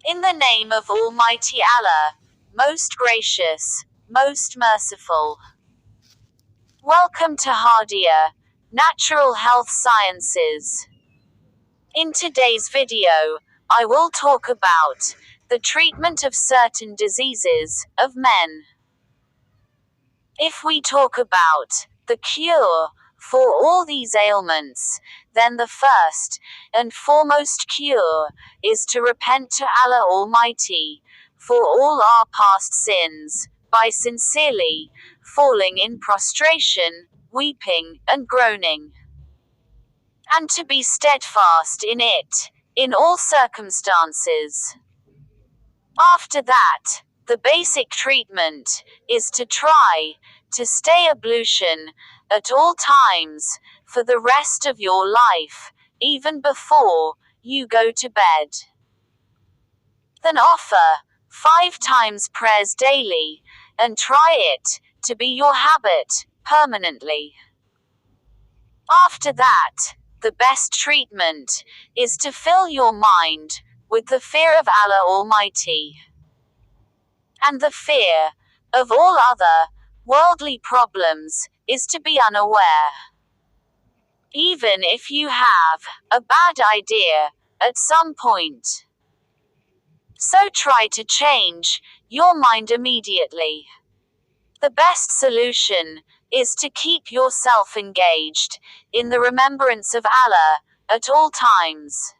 In the name of Almighty Allah, most gracious, most merciful. Welcome to Hardia, Natural Health Sciences. In today's video, I will talk about the treatment of certain diseases of men. If we talk about the cure for all these ailments, then the first and foremost cure is to repent to Allah Almighty for all our past sins, by sincerely falling in prostration, weeping, and groaning, and to be steadfast in it, in all circumstances. After that, the basic treatment is to try to stay ablution at all times for the rest of your life, even before you go to bed. Then offer 5 times prayers daily, and try it to be your habit permanently. After that, the best treatment is to fill your mind with the fear of Allah Almighty and the fear of all other worldly problems is to be unaware. Even if you have a bad idea at some point, so try to change your mind immediately. The best solution is to keep yourself engaged in the remembrance of Allah at all times.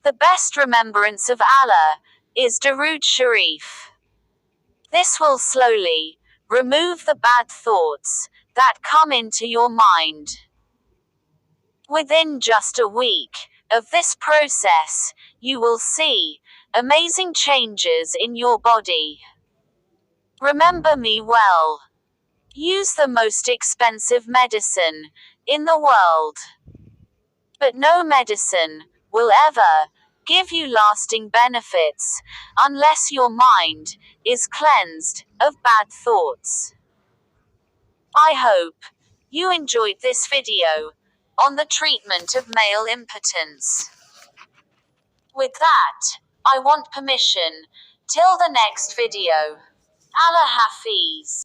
The best remembrance of Allah is Durood Sharif. This will slowly remove the bad thoughts that come into your mind. Within just a week of this process, you will see amazing changes in your body. Remember me well. Use the most expensive medicine in the world, but no medicine will ever give you lasting benefits unless your mind is cleansed of bad thoughts. I hope you enjoyed this video on the treatment of male impotence. With that, I want permission till the next video. Allah Hafiz.